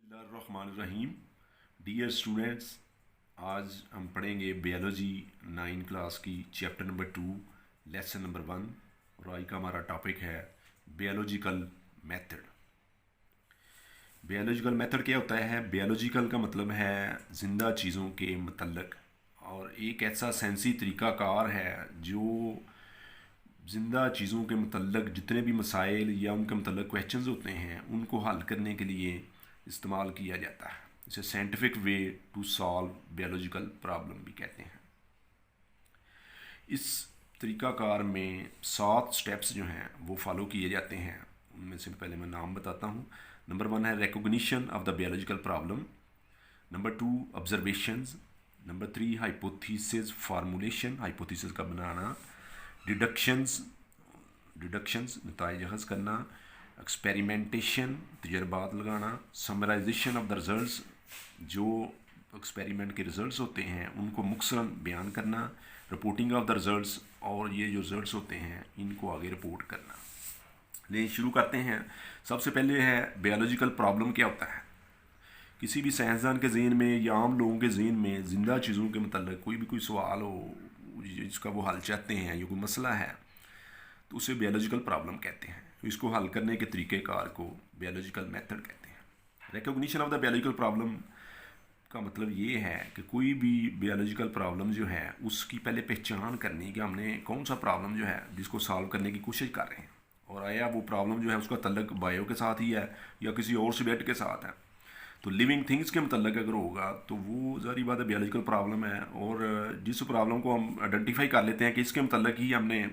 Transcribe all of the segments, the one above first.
बिस्मिल्लाहिर्रहमानिर्रहीम। Dear students, आज हम पढ़ेंगे बायोलॉजी 9 क्लास की चैप्टर नंबर 2 लेसन नंबर 1 और आज का हमारा टॉपिक है बायोलॉजिकल मेथड। बायोलॉजिकल मेथड क्या होता है? बायोलॉजिकल का मतलब है ज़िंदा चीज़ों के मतलब, और एक ऐसा साइंसी तरीक़ाकार है जो ज़िंदा चीज़ों के मतलब जितने भी मसाइल या उनके मतलब क्वेश्चंस होते हैं उनको हल करने के लिए इस्तेमाल किया जाता है। इसे scientific way to solve biological problem भी कहते हैं। इस तरीक़ाकार में 7 स्टेप्स जो हैं वो फॉलो किए जाते हैं। उनमें से पहले मैं नाम बताता हूँ। नंबर 1 है recognition of the biological problem. Number 2 observations. Number 3 hypothesis formulation, hypothesis का बनाना। डिडक्शंस नताइज अखज़ करना। एक्सपेरिमेंटेशन तजर्बात लगाना। समराइजेशन ऑफ द रिज़ल्ट्स, जो एक्सपेरिमेंट के रिज़ल्ट्स होते हैं उनको मुख्तसरन बयान करना। रिपोर्टिंग ऑफ द रिज़ल्ट्स, और ये जो रिज़ल्ट्स होते हैं इनको आगे रिपोर्ट करना। ले शुरू करते हैं। सबसे पहले है बायोलॉजिकल प्रॉब्लम क्या होता है। किसी भी साइंसदान के ज़हन में या आम लोगों के ज़हन में ज़िंदा चीज़ों के मतलब कोई सवाल हो जिसका वो हल चाहते हैं या कोई मसला है तो उसे बायोलॉजिकल प्रॉब्लम कहते हैं। इसको हल करने के तरीक़ेकार को बायोलॉजिकल मेथड कहते हैं। Recognition of the biological problem का मतलब ये है कि कोई भी बायोलॉजिकल प्रॉब्लम जो है उसकी पहले पहचान करनी कि हमने कौन सा प्रॉब्लम जो है जिसको सॉल्व करने की कोशिश कर रहे हैं, और आया वो प्रॉब्लम जो है उसका तल्लक बायो के साथ ही है या किसी और सब्जेक्ट के साथ है। तो लिविंग थिंग्स के मतलब अगर होगा तो वो ज़ाहिर बात है बायोलॉजिकल प्रॉब्लम है। और जिस प्रॉब्लम को हम आइडेंटिफाई कर लेते हैं कि इसके मतलब ही हमने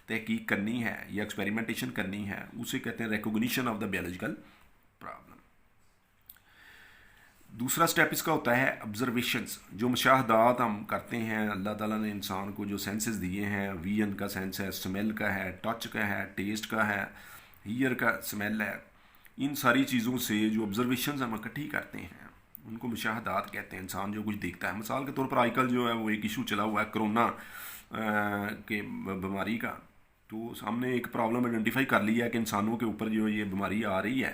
तहकीक करनी है या एक्सपेरिमेंटेशन करनी है, उसे कहते हैं recognition of the biological problem. दूसरा स्टेप इसका होता है ऑब्जर्वेशंस। जो मुशाहदात हम करते हैं, अल्लाह ताला ने इंसान को जो सेंसेस दिए हैं, विजन का सेंस है, स्मेल का है, टच का है, टेस्ट का है, हीयर का स्मेल है, इन सारी चीज़ों से जो ऑब्जर्वेशंस हम इकट्ठी करते हैं उनको मुशाहदात कहते हैं। इंसान जो कुछ देखता है, मिसाल के तौर पर आजकल जो है वो एक इशू चला हुआ है कोरोना के बीमारी का, तो हमने एक प्रॉब्लम आइडेंटिफाई कर लिया है कि इंसानों के ऊपर जो ये बीमारी आ रही है,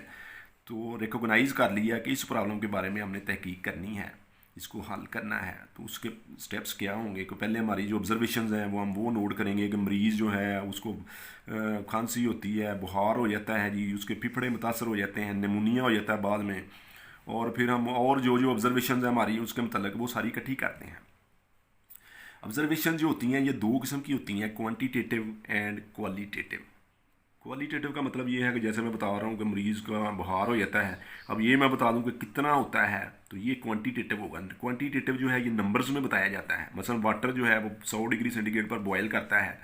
तो रिकॉग्नाइज़ कर लिया कि इस प्रॉब्लम के बारे में हमने तहकीक करनी है, इसको हल करना है। तो उसके स्टेप्स क्या होंगे कि पहले हमारी जो ऑब्जर्वेशंस हैं वो नोट करेंगे कि मरीज़ जो है उसको खांसी होती है, बुखार हो जाता है जी, उसके फेफड़े मुतासर हो जाते हैं, निमोनिया हो जाता है बाद में, और फिर हम और जो ऑब्जर्वेशंस हैं हमारी उसके मतलब वो सारी इकट्ठी करते हैं। ऑब्जर्वेशन जो होती हैं ये 2 किस्म की होती हैं, क्वांटिटेटिव एंड क्वालिटेटिव। क्वालिटेटिव का मतलब ये है कि जैसे मैं बता रहा हूँ कि मरीज़ का बुखार हो जाता है, अब ये मैं बता दूँ कि कितना होता है तो ये क्वांटिटेटिव होगा। क्वांटिटेटिव जो है ये नंबर्स में बताया जाता है। मसलन वाटर जो है वो 100 डिग्री सेंटीग्रेड पर बॉयल करता है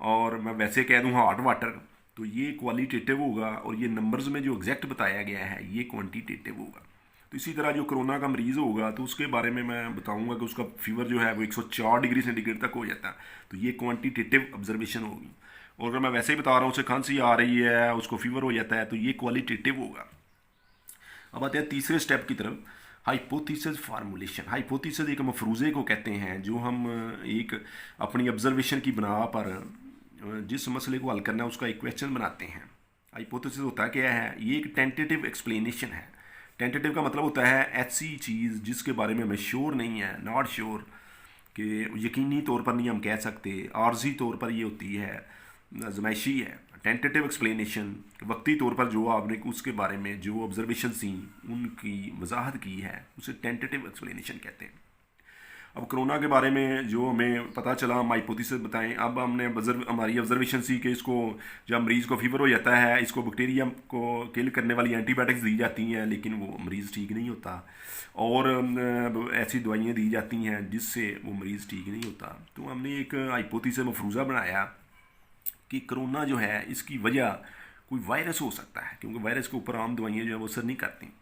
और मैं वैसे कह दूँ हॉट वाटर, तो ये क्वालिटेटिव होगा, और ये नंबर्स में जो एग्जैक्ट बताया गया है ये क्वान्टिटेटिव होगा। तो इसी तरह जो कोरोना का मरीज़ होगा तो उसके बारे में मैं बताऊंगा कि उसका फीवर जो है वो 104 डिग्री सेंटीग्रेड तक हो जाता है, तो ये क्वांटिटेटिव ऑब्जर्वेशन होगी। और अगर मैं वैसे ही बता रहा हूँ उसे खांसी आ रही है, उसको फीवर हो जाता है, तो ये क्वालिटेटिव होगा। अब आते हैं तीसरे स्टेप की तरफ, हाइपोथेसिस फार्मूलेशन। हाइपोथेसिस एक मफरूज़े को कहते हैं जो हम एक अपनी ऑब्जर्वेशन की बिना पर जिस मसले को हल करना है उसका एक क्वेश्चन बनाते हैं। हाइपोथेसिस होता क्या है? ये एक टेंटेटिव एक्सप्लेनेशन है। टेंटेटिव का मतलब होता है ऐसी चीज़ जिसके बारे में हमें श्योर नहीं है, नॉट श्योर, कि यकीनी तौर पर नहीं हम कह सकते, आर्जी तौर पर ये होती है, आजमाइशी है। टेंटेटिव एक्सप्लेनेशन, वक्ती तौर पर जो आपने उसके बारे में जो ऑब्जर्वेशन थी उनकी वजाहत की है, उसे टेंटेटिव एक्सप्लेनेशन कहते हैं। अब कोरोना के बारे में जो हमें पता चला, हम हाइपोथेसिस बताएं। अब हमने हमारी ऑब्जर्वेशन सी कि इसको जब मरीज़ को फीवर हो जाता है, इसको बैक्टीरिया को किल करने वाली एंटीबायोटिक्स दी जाती हैं, लेकिन वो मरीज़ ठीक नहीं होता, और ऐसी दवाइयाँ दी जाती हैं जिससे वो मरीज़ ठीक नहीं होता। तो हमने एक हाइपोथेसिस मफरूज़ा बनाया कि कोरोना जो है इसकी वजह कोई वायरस हो सकता है, क्योंकि वायरस के ऊपर आम दवाइयाँ जो है वो असर नहीं करती।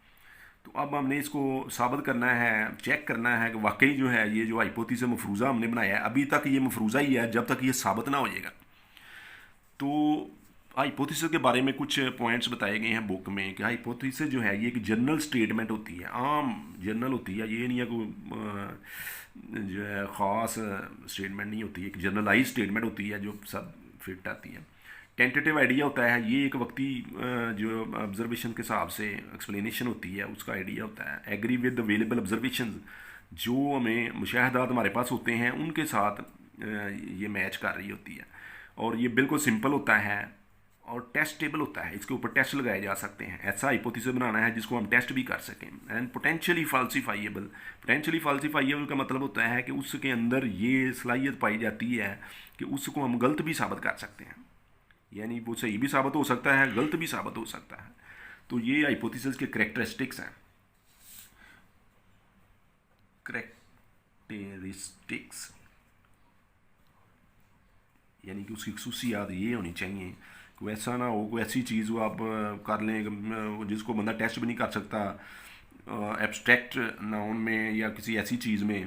तो अब हमने इसको साबित करना है, चेक करना है कि वाकई जो है ये जो हाइपोथेसिस मफरूज़ा हमने बनाया है, अभी तक ये मफरूज़ा ही है जब तक ये साबित ना हो जाएगा। तो हाइपोथेसिस के बारे में कुछ पॉइंट्स बताए गए हैं बुक में कि हाइपोथेसिस जो है ये एक जनरल स्टेटमेंट होती है, आम जनरल होती है, ये नहीं है कोई जो है ख़ास स्टेटमेंट नहीं होती है, एक जनरलाइज स्टेटमेंट होती है जो सब फिट आती है। टेंटेटिव आइडिया होता है, ये एक वक्ती जो ऑब्जर्वेशन के हिसाब से एक्सप्लेनेशन होती है उसका आइडिया होता है। एग्री विद अवेलेबल ऑब्जर्वेशन, जो हमें मुशाहदात हमारे पास होते हैं उनके साथ ये मैच कर रही होती है। और ये बिल्कुल सिंपल होता है और टेस्टेबल होता है, इसके ऊपर टेस्ट लगाए जा सकते हैं। ऐसा हाइपोथेसिस बनाना है जिसको हम टेस्ट भी कर सकें। एंड पोटेंशियली फाल्सीफाइएबल, पोटेंशियली फाल्सीफाइएबल का मतलब होता है कि उसके अंदर ये सलाहियत पाई जाती है कि उसको हम गलत भी साबित कर सकते हैं, यानी वो सही भी साबित हो सकता है, गलत भी साबित हो सकता है। तो ये हाइपोथेसिस के करेक्टरिस्टिक्स हैं। करेक्टरिस्टिक्स यानी कि उसकी खसूसियात ये होनी चाहिए, कोई ऐसा ना हो, कोई ऐसी चीज़ वो आप कर लें जिसको बंदा टेस्ट भी नहीं कर सकता एब्स्ट्रैक्ट नाउन में या किसी ऐसी चीज़ में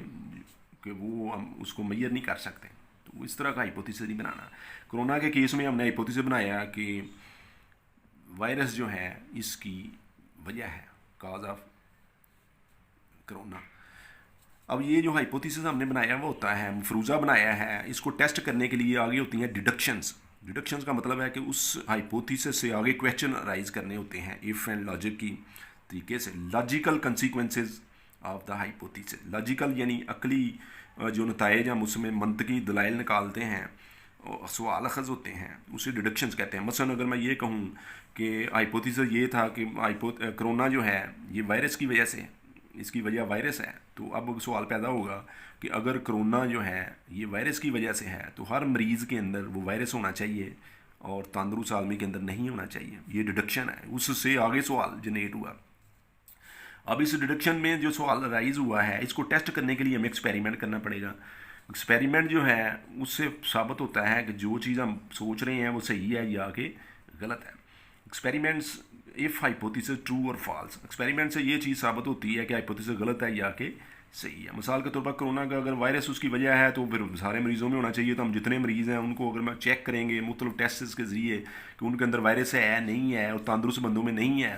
कि वो हम उसको मैयर नहीं कर सकते। तो इस तरह का हाइपोथेसिस नहीं बनाना। कोरोना के केस में हमने हाइपोथेसिस बनाया कि वायरस जो है इसकी वजह है, काज ऑफ कोरोना। अब ये जो हाइपोथेसिस हमने बनाया वो होता है, मफरूज़ा बनाया है, इसको टेस्ट करने के लिए आगे होती हैं डिडक्शंस। डिडक्शंस का मतलब है कि उस हाइपोथेसिस से आगे क्वेश्चन राइज करने होते हैं इफ़ एंड लॉजिक की तरीके से। Logical consequences of the hypothesis, logical यानी अकली जो नताइज हम उसमें मंतकी दलाइल निकालते हैं, सवाल अखज़ होते हैं, उसे डिडक्शंस कहते हैं। मसलन अगर मैं ये कहूँ कि हाइपोथेसिस ये था कि कोरोना जो है ये वायरस की वजह से, इसकी वजह वायरस है, तो अब सवाल पैदा होगा कि अगर कोरोना जो है ये वायरस की वजह से है तो हर मरीज़ के अंदर वो वायरस होना चाहिए और तंदुरुस्त आदमी के अंदर नहीं होना चाहिए। ये डिडक्शन है, उससे आगे सवाल जनरेट हुआ। अब इस डिडक्शन में जो सवाल राइज हुआ है इसको टेस्ट करने के लिए हमें एक्सपेरिमेंट करना पड़ेगा। एक्सपेरिमेंट जो है उससे साबित होता है कि जो चीज़ हम सोच रहे हैं वो सही है या कि गलत है। एक्सपेरिमेंट्स इफ़ हाइपोथेसिस ट्रू और फॉल्स, एक्सपेरिमेंट से ये चीज़ साबित होती है कि हाइपोथेसिस गलत है या कि सही है। मिसाल के तौर पर कोरोना का अगर वायरस उसकी वजह है तो फिर सारे मरीज़ों में होना चाहिए। तो हम जितने मरीज़ हैं उनको अगर मैं चेक करेंगे मुख्तलिफ टेस्ट के ज़रिए कि उनके अंदर वायरस है नहीं है और तंदुरुस्त बंदों में नहीं है,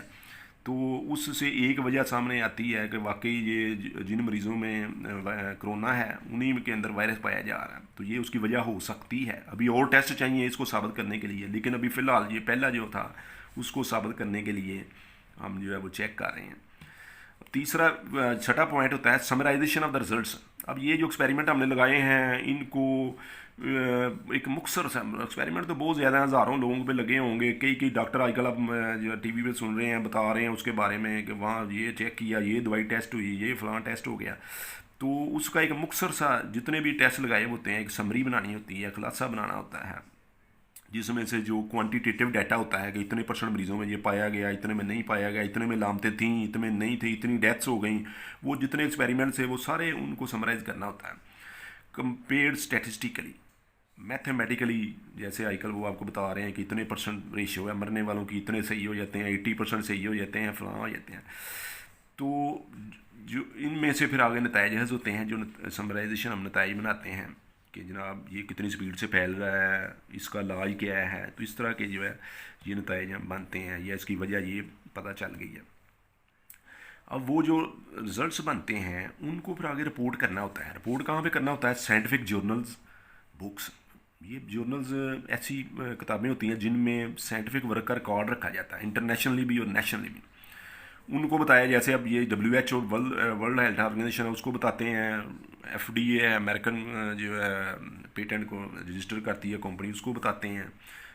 तो उससे एक वजह सामने आती है कि वाकई ये जिन मरीज़ों में कोरोना है उन्हीं के अंदर वायरस पाया जा रहा है, तो ये उसकी वजह हो सकती है। अभी और टेस्ट चाहिए इसको साबित करने के लिए, लेकिन अभी फ़िलहाल ये पहला जो था उसको साबित करने के लिए हम जो है वो चेक कर रहे हैं। तीसरा छठा पॉइंट होता है समराइजेशन ऑफ द रिजल्ट्स। अब ये जो एक्सपेरिमेंट हमने लगाए हैं इनको एक मुख्तसर सा एक्सपेरिमेंट तो बहुत ज़्यादा हज़ारों लोगों पे लगे होंगे, कई कई डॉक्टर आजकल आप जो टीवी पे सुन रहे हैं बता रहे हैं उसके बारे में कि वहाँ ये चेक किया, ये दवाई टेस्ट हुई, ये फ़लाँ टेस्ट हो गया। तो उसका एक मुख्तसर सा जितने भी टेस्ट लगाए होते हैं एक समरी बनानी होती है, खुलासा बनाना होता है, जिसमें से जो क्वांटिटेटिव डाटा होता है कि इतने % मरीज़ों में ये पाया गया, इतने में नहीं पाया गया, इतने में लामतें थीं, इतने में नहीं थी, इतनी डेथ्स हो गई, वो जितने एक्सपेरिमेंट्स है वो सारे उनको समराइज़ करना होता है कंपेयर्ड स्टैटिस्टिकली मैथमेटिकली। जैसे आजकल वो आपको बता रहे हैं कि इतने % रेशियो है मरने वालों की, इतने सही हो जाते हैं, 80% सही हो जाते हैं, फलां हो जाते हैं। तो जो इनमें से फिर आगे नताइज होते हैं, जो समराइजेशन हम नताइज बनाते हैं कि जनाब ये कितनी स्पीड से फैल रहा है, इसका इलाज क्या है। तो इस तरह के जो है ये नताइज हम बनते हैं या इसकी वजह ये पता चल गई है। अब वो जो रिज़ल्ट्स बनते हैं उनको फिर आगे रिपोर्ट करना होता है। रिपोर्ट कहाँ पे करना होता है? Scientific journals, books. ये जर्नल्स ऐसी किताबें होती हैं जिनमें साइंटिफिक वर्क का रिकॉर्ड रखा जाता है, इंटरनेशनली भी और नेशनली भी। उनको बताया, जैसे अब ये WHO वर्ल्ड हेल्थ ऑर्गेनाइजेशन है उसको बताते हैं, FDA है अमेरिकन जो है पेटेंट को रजिस्टर करती है कंपनी, उसको बताते हैं।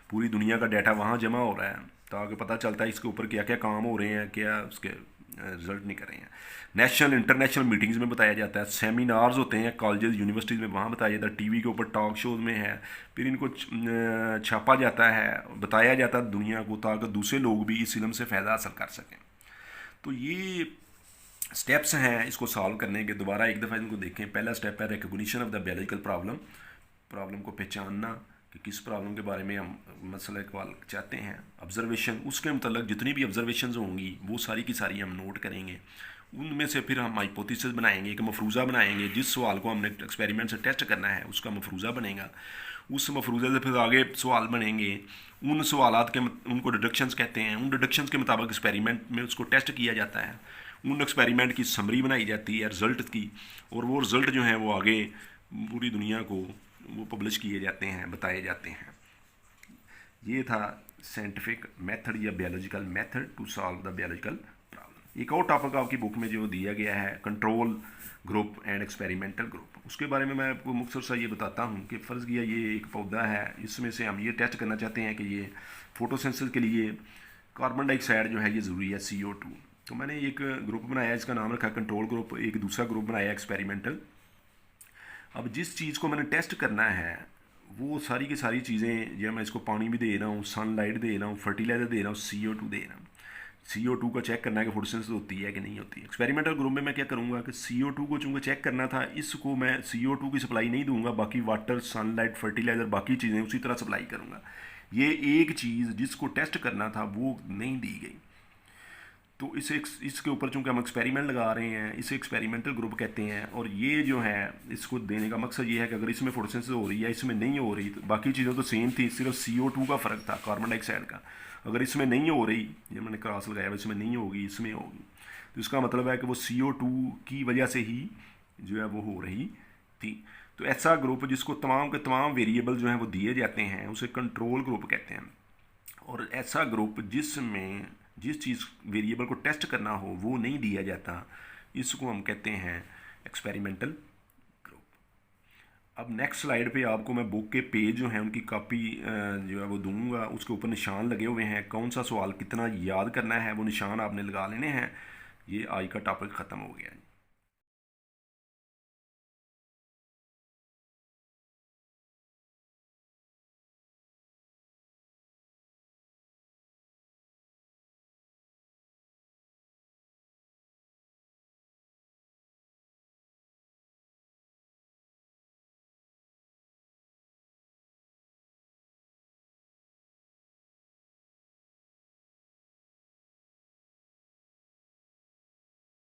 पूरी दुनिया का डाटा वहाँ जमा हो रहा है ताकि पता चलता है इसके ऊपर क्या क्या काम हो रहे हैं, क्या उसके रिजल्ट नहीं कर रहे हैं। नेशनल इंटरनेशनल मीटिंग्स में बताया जाता है, सेमिनार्स होते हैं कॉलेजेस यूनिवर्सिटीज़ में, वहाँ बताया जाता है, टीवी के ऊपर टॉक शोज़ में है, फिर इनको छापा जाता है, बताया जाता है दुनिया को ताकि दूसरे लोग भी इस इल्म से फ़ायदा हासिल कर सकें। तो ये स्टेप्स हैं इसको सॉल्व करने के। दोबारा एक दफ़ा इनको देखें। पहला स्टेप है recognition of the biological problem को पहचानना कि किस प्रॉब्लम के बारे में हम मसला हल चाहते हैं। ऑब्जर्वेशन, उसके मतलब जितनी भी ऑब्जर्वेशंस होंगी वो सारी की सारी हम नोट करेंगे। उनमें से फिर हम हाइपोथेसिस बनाएंगे, एक मफरूज़ा बनाएंगे। जिस सवाल को हमने एक्सपेरिमेंट से टेस्ट करना है उसका मफरूज़ा बनेगा। उस मफरूज़े से फिर आगे सवाल बनेंगे। उन सवालात के उनको डिडक्शंस कहते हैं। उन डिडक्शंस के मुताबिक एक्सपेरिमेंट में उसको टेस्ट किया जाता है। उन एक्सपेरिमेंट की समरी बनाई जाती है रिज़ल्ट की, और वो रिज़ल्ट जो हैं वो आगे पूरी दुनिया को वो पब्लिश किए जाते हैं, बताए जाते हैं। ये था साइंटिफिक मेथड या biological method to solve the biological problem. एक और टॉपिक आपकी बुक में जो दिया गया है control group and experimental group, उसके बारे में मैं आपको मुख्तसर सा ये बताता हूँ कि फ़र्ज़ किया ये एक पौधा है, इसमें से हम ये टेस्ट करना चाहते हैं कि ये फोटोसिंथेसिस के लिए कार्बन डाइऑक्साइड जो है ये ज़रूरी है CO2। तो मैंने एक ग्रुप बनाया, इसका नाम रखा कंट्रोल ग्रुप, एक दूसरा ग्रुप बनाया एक्सपेरिमेंटल। अब जिस चीज़ को मैंने टेस्ट करना है वो सारी की सारी चीज़ें, जब मैं इसको पानी भी दे रहा हूँ, सनलाइट दे रहा हूँ, फर्टिलाइज़र दे रहा हूँ, CO2 दे रहा हूँ, CO2 का चेक करना है कि फोटोसिंथेसिस होती है कि नहीं होती। एक्सपेरिमेंटल ग्रुप में मैं क्या करूँगा कि CO2 को चूँकि चेक करना था, इसको मैं CO2 की सप्लाई नहीं दूंगा, बाकी वाटर, सनलाइट, फर्टिलाइज़र, बाकी चीज़ें उसी तरह सप्लाई करूँगा। ये एक चीज़ जिसको टेस्ट करना था वो नहीं दी गई। तो इसके ऊपर चूंकि हम एक्सपेरिमेंट लगा रहे हैं, इसे एक्सपेरिमेंटल ग्रुप कहते हैं। और ये जो है इसको देने का मकसद ये है कि अगर इसमें फोटोसिंथेसिस हो रही है, इसमें नहीं हो रही, तो बाकी चीज़ें तो सेम थी, सिर्फ CO2 का फ़र्क था, कार्बन डाइऑक्साइड का। अगर इसमें नहीं हो रही, ये मैंने क्रॉस लगाया, इसमें नहीं होगी, इसमें होगी, तो इसका मतलब है कि वो CO2 की वजह से ही जो है वो हो रही थी। तो ऐसा ग्रुप जिसको तमाम के तमाम वेरिएबल जो हैं वो दिए जाते हैं, उसे कंट्रोल ग्रुप कहते हैं। और ऐसा ग्रुप जिसमें जिस चीज़ वेरिएबल को टेस्ट करना हो वो नहीं दिया जाता, इसको हम कहते हैं एक्सपेरिमेंटल ग्रुप। अब नेक्स्ट स्लाइड पे आपको मैं बुक के पेज जो हैं उनकी कॉपी जो है वो दूंगा, उसके ऊपर निशान लगे हुए हैं, कौन सा सवाल कितना याद करना है वो निशान आपने लगा लेने हैं। ये आज का टॉपिक ख़त्म हो गया।